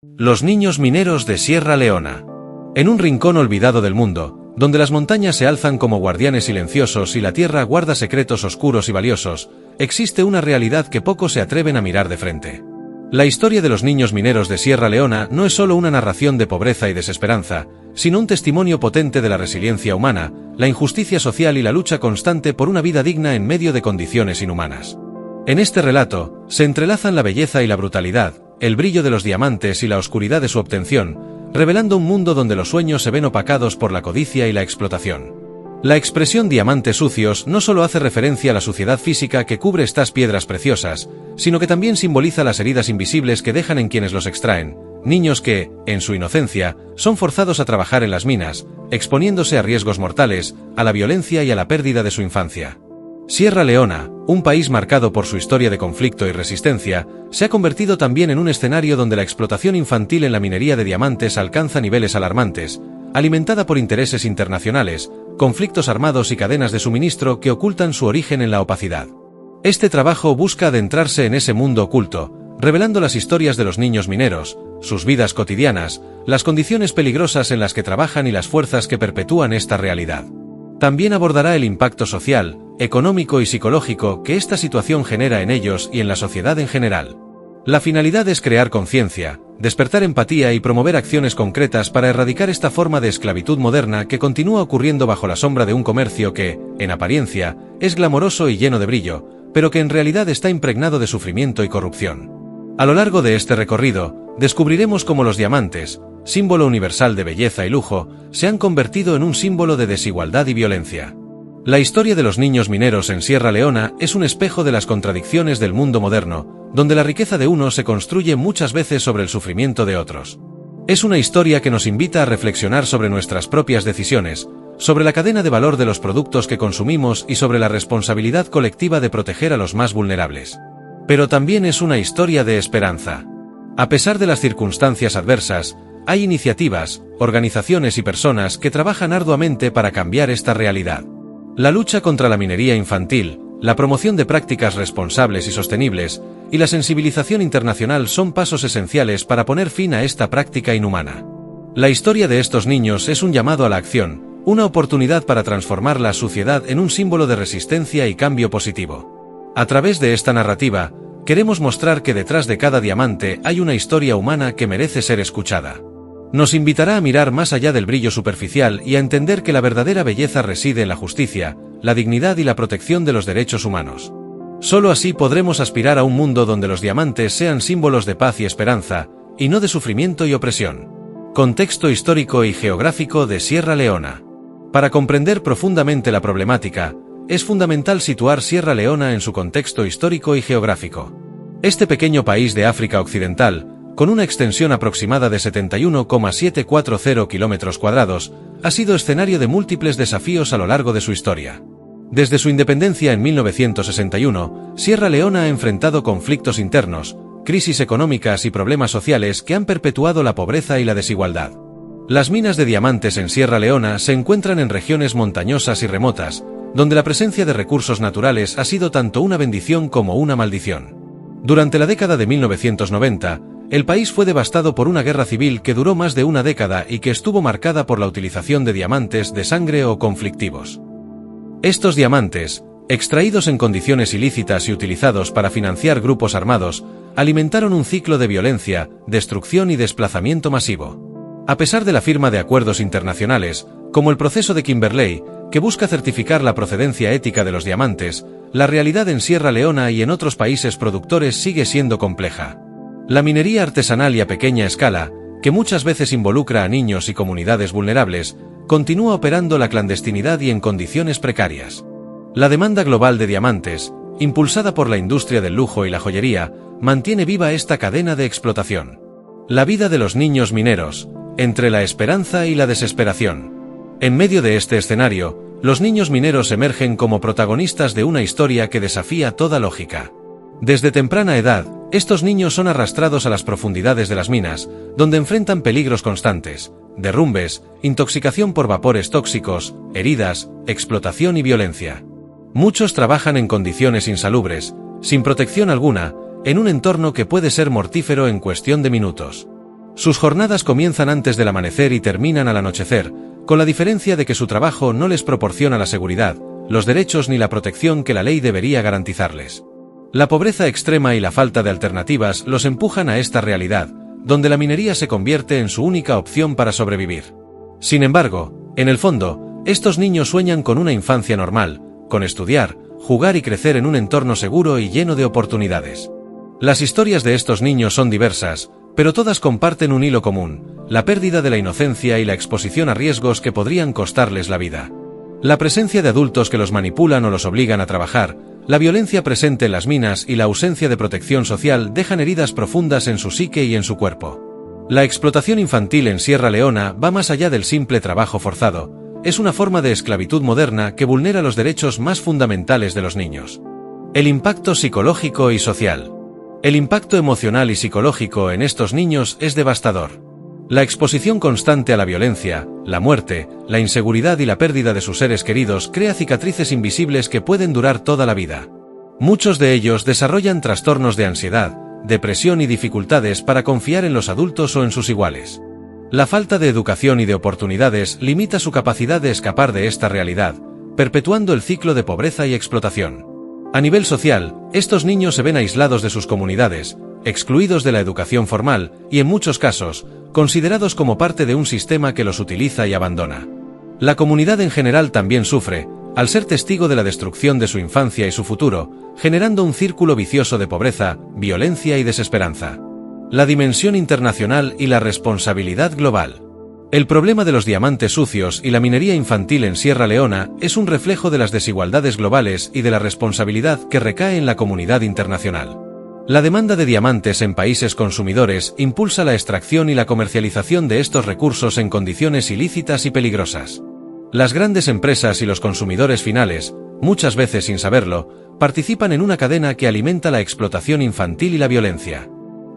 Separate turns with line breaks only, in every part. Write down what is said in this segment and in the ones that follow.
Los niños mineros de Sierra Leona. En un rincón olvidado del mundo, donde las montañas se alzan como guardianes silenciosos y la tierra guarda secretos oscuros y valiosos, existe una realidad que pocos se atreven a mirar de frente. La historia de los niños mineros de Sierra Leona no es solo una narración de pobreza y desesperanza, sino un testimonio potente de la resiliencia humana, la injusticia social y la lucha constante por una vida digna en medio de condiciones inhumanas. En este relato, se entrelazan la belleza y la brutalidad, el brillo de los diamantes y la oscuridad de su obtención, revelando un mundo donde los sueños se ven opacados por la codicia y la explotación. La expresión diamantes sucios no solo hace referencia a la suciedad física que cubre estas piedras preciosas, sino que también simboliza las heridas invisibles que dejan en quienes los extraen, niños que, en su inocencia, son forzados a trabajar en las minas, exponiéndose a riesgos mortales, a la violencia y a la pérdida de su infancia. Sierra Leona, un país marcado por su historia de conflicto y resistencia, se ha convertido también en un escenario donde la explotación infantil en la minería de diamantes alcanza niveles alarmantes, alimentada por intereses internacionales, conflictos armados y cadenas de suministro que ocultan su origen en la opacidad. Este trabajo busca adentrarse en ese mundo oculto, revelando las historias de los niños mineros, sus vidas cotidianas, las condiciones peligrosas en las que trabajan y las fuerzas que perpetúan esta realidad. También abordará el impacto social, económico y psicológico que esta situación genera en ellos y en la sociedad en general. La finalidad es crear conciencia, despertar empatía y promover acciones concretas para erradicar esta forma de esclavitud moderna que continúa ocurriendo bajo la sombra de un comercio que, en apariencia, es glamoroso y lleno de brillo, pero que en realidad está impregnado de sufrimiento y corrupción. A lo largo de este recorrido, descubriremos cómo los diamantes, símbolo universal de belleza y lujo, se han convertido en un símbolo de desigualdad y violencia. La historia de los niños mineros en Sierra Leona es un espejo de las contradicciones del mundo moderno, donde la riqueza de unos se construye muchas veces sobre el sufrimiento de otros. Es una historia que nos invita a reflexionar sobre nuestras propias decisiones, sobre la cadena de valor de los productos que consumimos y sobre la responsabilidad colectiva de proteger a los más vulnerables. Pero también es una historia de esperanza. A pesar de las circunstancias adversas, hay iniciativas, organizaciones y personas que trabajan arduamente para cambiar esta realidad. La lucha contra la minería infantil, la promoción de prácticas responsables y sostenibles, y la sensibilización internacional son pasos esenciales para poner fin a esta práctica inhumana. La historia de estos niños es un llamado a la acción, una oportunidad para transformar la sociedad en un símbolo de resistencia y cambio positivo. A través de esta narrativa, queremos mostrar que detrás de cada diamante hay una historia humana que merece ser escuchada. Nos invitará a mirar más allá del brillo superficial y a entender que la verdadera belleza reside en la justicia, la dignidad y la protección de los derechos humanos. Solo así podremos aspirar a un mundo donde los diamantes sean símbolos de paz y esperanza, y no de sufrimiento y opresión. Contexto histórico y geográfico de Sierra Leona. Para comprender profundamente la problemática, es fundamental situar Sierra Leona en su contexto histórico y geográfico. Este pequeño país de África Occidental, con una extensión aproximada de 71,740 km², ha sido escenario de múltiples desafíos a lo largo de su historia. Desde su independencia en 1961, Sierra Leona ha enfrentado conflictos internos, crisis económicas y problemas sociales que han perpetuado la pobreza y la desigualdad. Las minas de diamantes en Sierra Leona se encuentran en regiones montañosas y remotas, donde la presencia de recursos naturales ha sido tanto una bendición como una maldición. Durante la década de 1990, el país fue devastado por una guerra civil que duró más de una década y que estuvo marcada por la utilización de diamantes de sangre o conflictivos. Estos diamantes, extraídos en condiciones ilícitas y utilizados para financiar grupos armados, alimentaron un ciclo de violencia, destrucción y desplazamiento masivo. A pesar de la firma de acuerdos internacionales, como el proceso de Kimberley, que busca certificar la procedencia ética de los diamantes, la realidad en Sierra Leona y en otros países productores sigue siendo compleja. La minería artesanal y a pequeña escala, que muchas veces involucra a niños y comunidades vulnerables, continúa operando la clandestinidad y en condiciones precarias. La demanda global de diamantes, impulsada por la industria del lujo y la joyería, mantiene viva esta cadena de explotación. La vida de los niños mineros, entre la esperanza y la desesperación. En medio de este escenario, los niños mineros emergen como protagonistas de una historia que desafía toda lógica. Desde temprana edad, estos niños son arrastrados a las profundidades de las minas, donde enfrentan peligros constantes, derrumbes, intoxicación por vapores tóxicos, heridas, explotación y violencia. Muchos trabajan en condiciones insalubres, sin protección alguna, en un entorno que puede ser mortífero en cuestión de minutos. Sus jornadas comienzan antes del amanecer y terminan al anochecer, con la diferencia de que su trabajo no les proporciona la seguridad, los derechos ni la protección que la ley debería garantizarles. La pobreza extrema y la falta de alternativas los empujan a esta realidad, donde la minería se convierte en su única opción para sobrevivir. Sin embargo, en el fondo, estos niños sueñan con una infancia normal, con estudiar, jugar y crecer en un entorno seguro y lleno de oportunidades. Las historias de estos niños son diversas, pero todas comparten un hilo común: la pérdida de la inocencia y la exposición a riesgos que podrían costarles la vida. La presencia de adultos que los manipulan o los obligan a trabajar, la violencia presente en las minas y la ausencia de protección social dejan heridas profundas en su psique y en su cuerpo. La explotación infantil en Sierra Leona va más allá del simple trabajo forzado, es una forma de esclavitud moderna que vulnera los derechos más fundamentales de los niños. El impacto psicológico y social. El impacto emocional y psicológico en estos niños es devastador. La exposición constante a la violencia, la muerte, la inseguridad y la pérdida de sus seres queridos crea cicatrices invisibles que pueden durar toda la vida. Muchos de ellos desarrollan trastornos de ansiedad, depresión y dificultades para confiar en los adultos o en sus iguales. La falta de educación y de oportunidades limita su capacidad de escapar de esta realidad, perpetuando el ciclo de pobreza y explotación. A nivel social, estos niños se ven aislados de sus comunidades, excluidos de la educación formal y, en muchos casos, considerados como parte de un sistema que los utiliza y abandona. La comunidad en general también sufre, al ser testigo de la destrucción de su infancia y su futuro, generando un círculo vicioso de pobreza, violencia y desesperanza. La dimensión internacional y la responsabilidad global. El problema de los diamantes sucios y la minería infantil en Sierra Leona es un reflejo de las desigualdades globales y de la responsabilidad que recae en la comunidad internacional. La demanda de diamantes en países consumidores impulsa la extracción y la comercialización de estos recursos en condiciones ilícitas y peligrosas. Las grandes empresas y los consumidores finales, muchas veces sin saberlo, participan en una cadena que alimenta la explotación infantil y la violencia.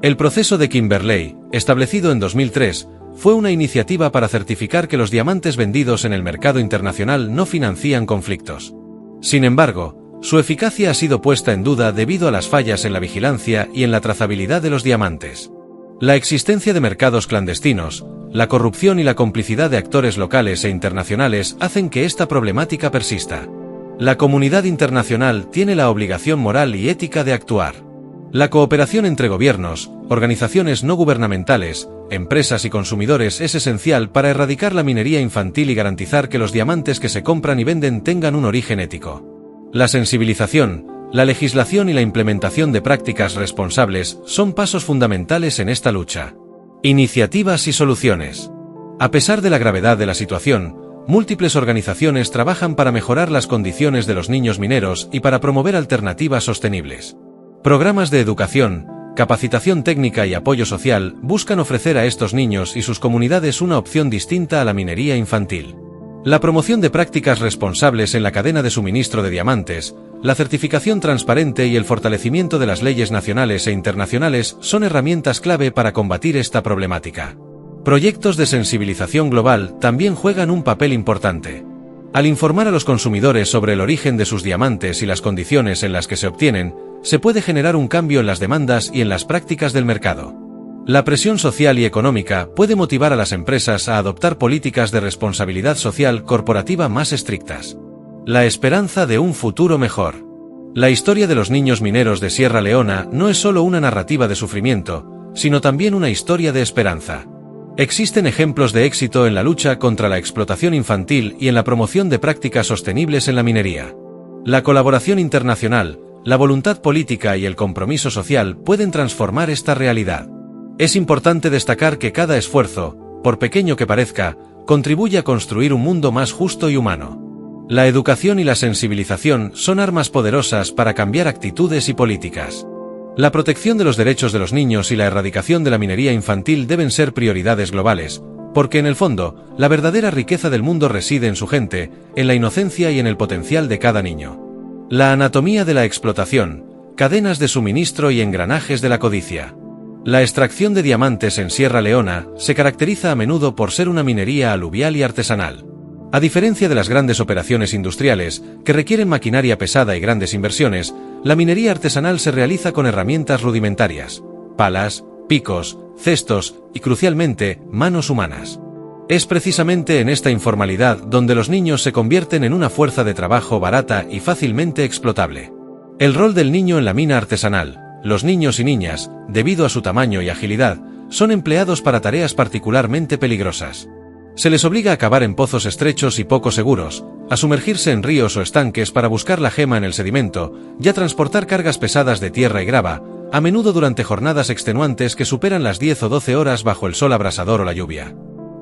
El proceso de Kimberley, establecido en 2003, fue una iniciativa para certificar que los diamantes vendidos en el mercado internacional no financian conflictos. Sin embargo, su eficacia ha sido puesta en duda debido a las fallas en la vigilancia y en la trazabilidad de los diamantes. La existencia de mercados clandestinos, la corrupción y la complicidad de actores locales e internacionales hacen que esta problemática persista. La comunidad internacional tiene la obligación moral y ética de actuar. La cooperación entre gobiernos, organizaciones no gubernamentales, empresas y consumidores es esencial para erradicar la minería infantil y garantizar que los diamantes que se compran y venden tengan un origen ético. La sensibilización, la legislación y la implementación de prácticas responsables son pasos fundamentales en esta lucha. Iniciativas y soluciones. A pesar de la gravedad de la situación, múltiples organizaciones trabajan para mejorar las condiciones de los niños mineros y para promover alternativas sostenibles. Programas de educación, capacitación técnica y apoyo social buscan ofrecer a estos niños y sus comunidades una opción distinta a la minería infantil. La promoción de prácticas responsables en la cadena de suministro de diamantes, la certificación transparente y el fortalecimiento de las leyes nacionales e internacionales son herramientas clave para combatir esta problemática. Proyectos de sensibilización global también juegan un papel importante. Al informar a los consumidores sobre el origen de sus diamantes y las condiciones en las que se obtienen, se puede generar un cambio en las demandas y en las prácticas del mercado. La presión social y económica puede motivar a las empresas a adoptar políticas de responsabilidad social corporativa más estrictas. La esperanza de un futuro mejor. La historia de los niños mineros de Sierra Leona no es solo una narrativa de sufrimiento, sino también una historia de esperanza. Existen ejemplos de éxito en la lucha contra la explotación infantil y en la promoción de prácticas sostenibles en la minería. La colaboración internacional, la voluntad política y el compromiso social pueden transformar esta realidad. Es importante destacar que cada esfuerzo, por pequeño que parezca, contribuye a construir un mundo más justo y humano. La educación y la sensibilización son armas poderosas para cambiar actitudes y políticas. La protección de los derechos de los niños y la erradicación de la minería infantil deben ser prioridades globales, porque en el fondo, la verdadera riqueza del mundo reside en su gente, en la inocencia y en el potencial de cada niño. La anatomía de la explotación, cadenas de suministro y engranajes de la codicia. La extracción de diamantes en Sierra Leona se caracteriza a menudo por ser una minería aluvial y artesanal. A diferencia de las grandes operaciones industriales, que requieren maquinaria pesada y grandes inversiones, la minería artesanal se realiza con herramientas rudimentarias, palas, picos, cestos y, crucialmente, manos humanas. Es precisamente en esta informalidad donde los niños se convierten en una fuerza de trabajo barata y fácilmente explotable. El rol del niño en la mina artesanal. Los niños y niñas, debido a su tamaño y agilidad, son empleados para tareas particularmente peligrosas. Se les obliga a cavar en pozos estrechos y poco seguros, a sumergirse en ríos o estanques para buscar la gema en el sedimento, y a transportar cargas pesadas de tierra y grava, a menudo durante jornadas extenuantes que superan las 10 o 12 horas bajo el sol abrasador o la lluvia.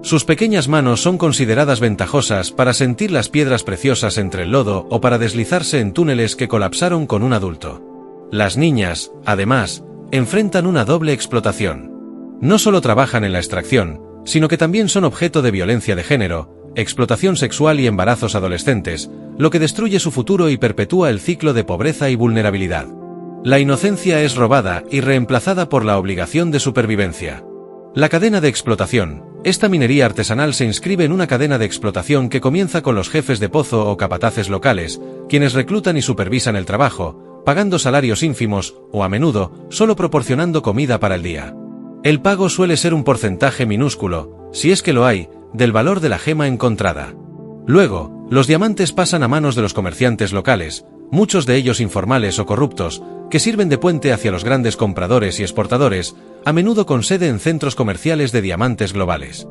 Sus pequeñas manos son consideradas ventajosas para sentir las piedras preciosas entre el lodo o para deslizarse en túneles que colapsaron con un adulto. Las niñas, además, enfrentan una doble explotación. No solo trabajan en la extracción, sino que también son objeto de violencia de género, explotación sexual y embarazos adolescentes, lo que destruye su futuro y perpetúa el ciclo de pobreza y vulnerabilidad. La inocencia es robada y reemplazada por la obligación de supervivencia. La cadena de explotación. Esta minería artesanal se inscribe en una cadena de explotación que comienza con los jefes de pozo o capataces locales, quienes reclutan y supervisan el trabajo, pagando salarios ínfimos o, a menudo, solo proporcionando comida para el día. El pago suele ser un porcentaje minúsculo, si es que lo hay, del valor de la gema encontrada. Luego, los diamantes pasan a manos de los comerciantes locales, muchos de ellos informales o corruptos, que sirven de puente hacia los grandes compradores y exportadores, a menudo con sede en centros comerciales de diamantes globales.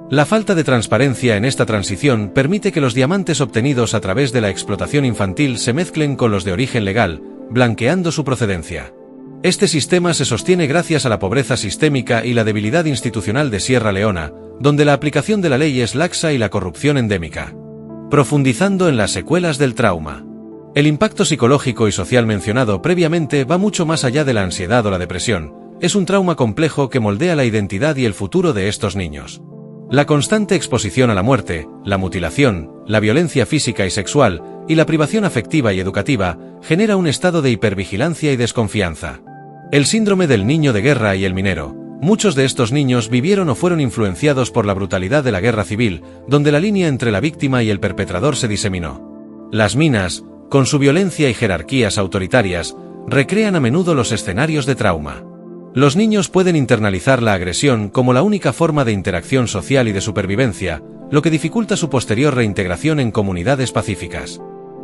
La falta de transparencia en esta transición permite que los diamantes obtenidos a través de la explotación infantil se mezclen con los de origen legal, blanqueando su procedencia. Este sistema se sostiene gracias a la pobreza sistémica y la debilidad institucional de Sierra Leona, donde la aplicación de la ley es laxa y la corrupción endémica. Profundizando en las secuelas del trauma. El impacto psicológico y social mencionado previamente va mucho más allá de la ansiedad o la depresión. Es un trauma complejo que moldea la identidad y el futuro de estos niños. La constante exposición a la muerte, la mutilación, la violencia física y sexual, y la privación afectiva y educativa, genera un estado de hipervigilancia y desconfianza. El síndrome del niño de guerra y el minero. Muchos de estos niños vivieron o fueron influenciados por la brutalidad de la guerra civil, donde la línea entre la víctima y el perpetrador se diseminó. Las minas, con su violencia y jerarquías autoritarias, recrean a menudo los escenarios de trauma. Los niños pueden internalizar la agresión como la única forma de interacción social y de supervivencia, lo que dificulta su posterior reintegración en comunidades pacíficas.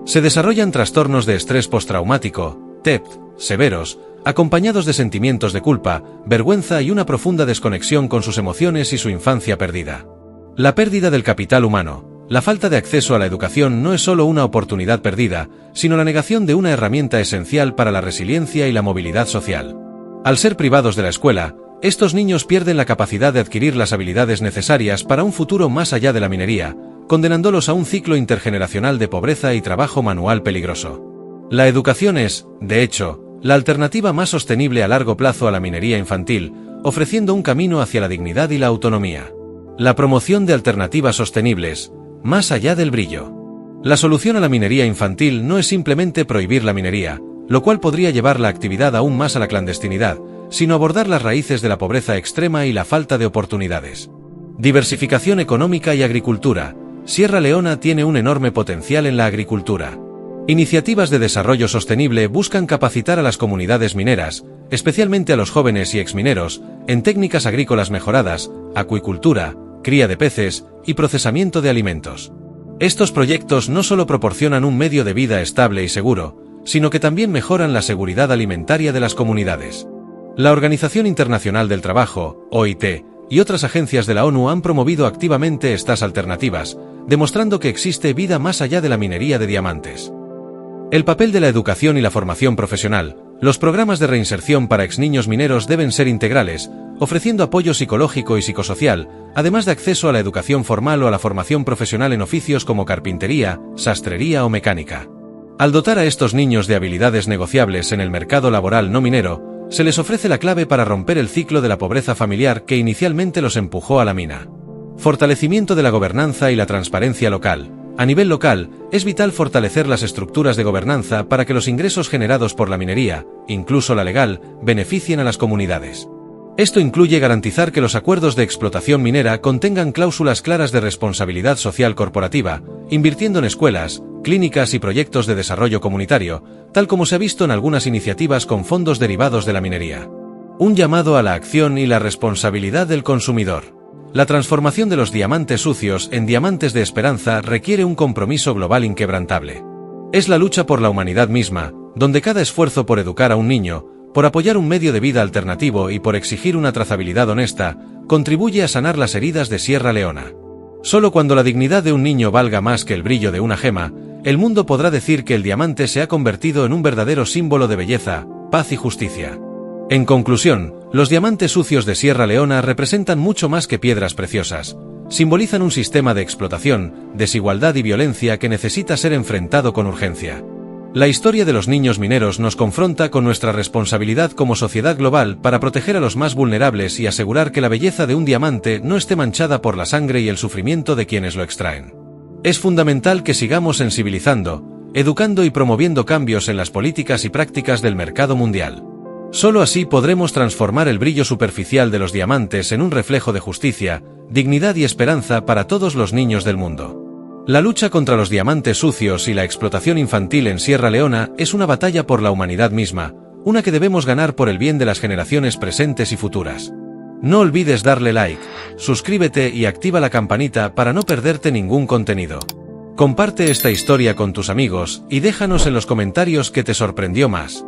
Se desarrollan trastornos de estrés postraumático, TEP, severos, acompañados de sentimientos de culpa, vergüenza y una profunda desconexión con sus emociones y su infancia perdida. La pérdida del capital humano. La falta de acceso a la educación no es solo una oportunidad perdida, sino la negación de una herramienta esencial para la resiliencia y la movilidad social. Al ser privados de la escuela, estos niños pierden la capacidad de adquirir las habilidades necesarias para un futuro más allá de la minería, condenándolos a un ciclo intergeneracional de pobreza y trabajo manual peligroso. La educación es, de hecho, la alternativa más sostenible a largo plazo a la minería infantil, ofreciendo un camino hacia la dignidad y la autonomía. La promoción de alternativas sostenibles, más allá del brillo. La solución a la minería infantil no es simplemente prohibir la minería, lo cual podría llevar la actividad aún más a la clandestinidad, sino abordar las raíces de la pobreza extrema y la falta de oportunidades. Diversificación económica y agricultura. Sierra Leona tiene un enorme potencial en la agricultura. Iniciativas de desarrollo sostenible buscan capacitar a las comunidades mineras, especialmente a los jóvenes y exmineros, en técnicas agrícolas mejoradas, acuicultura, cría de peces y procesamiento de alimentos. Estos proyectos no solo proporcionan un medio de vida estable y seguro, sino que también mejoran la seguridad alimentaria de las comunidades. La Organización Internacional del Trabajo, OIT, y otras agencias de la ONU han promovido activamente estas alternativas, demostrando que existe vida más allá de la minería de diamantes. El papel de la educación y la formación profesional. Los programas de reinserción para exniños mineros deben ser integrales, ofreciendo apoyo psicológico y psicosocial, además de acceso a la educación formal o a la formación profesional en oficios como carpintería, sastrería o mecánica. Al dotar a estos niños de habilidades negociables en el mercado laboral no minero, se les ofrece la clave para romper el ciclo de la pobreza familiar que inicialmente los empujó a la mina. Fortalecimiento de la gobernanza y la transparencia local. A nivel local, es vital fortalecer las estructuras de gobernanza para que los ingresos generados por la minería, incluso la legal, beneficien a las comunidades. Esto incluye garantizar que los acuerdos de explotación minera contengan cláusulas claras de responsabilidad social corporativa, invirtiendo en escuelas, clínicas y proyectos de desarrollo comunitario, tal como se ha visto en algunas iniciativas con fondos derivados de la minería. Un llamado a la acción y la responsabilidad del consumidor. La transformación de los diamantes sucios en diamantes de esperanza requiere un compromiso global inquebrantable. Es la lucha por la humanidad misma, donde cada esfuerzo por educar a un niño, por apoyar un medio de vida alternativo y por exigir una trazabilidad honesta, contribuye a sanar las heridas de Sierra Leona. Solo cuando la dignidad de un niño valga más que el brillo de una gema, el mundo podrá decir que el diamante se ha convertido en un verdadero símbolo de belleza, paz y justicia. En conclusión, los diamantes sucios de Sierra Leona representan mucho más que piedras preciosas. Simbolizan un sistema de explotación, desigualdad y violencia que necesita ser enfrentado con urgencia. La historia de los niños mineros nos confronta con nuestra responsabilidad como sociedad global para proteger a los más vulnerables y asegurar que la belleza de un diamante no esté manchada por la sangre y el sufrimiento de quienes lo extraen. Es fundamental que sigamos sensibilizando, educando y promoviendo cambios en las políticas y prácticas del mercado mundial. Solo así podremos transformar el brillo superficial de los diamantes en un reflejo de justicia, dignidad y esperanza para todos los niños del mundo. La lucha contra los diamantes sucios y la explotación infantil en Sierra Leona es una batalla por la humanidad misma, una que debemos ganar por el bien de las generaciones presentes y futuras. No olvides darle like, suscríbete y activa la campanita para no perderte ningún contenido. Comparte esta historia con tus amigos y déjanos en los comentarios qué te sorprendió más.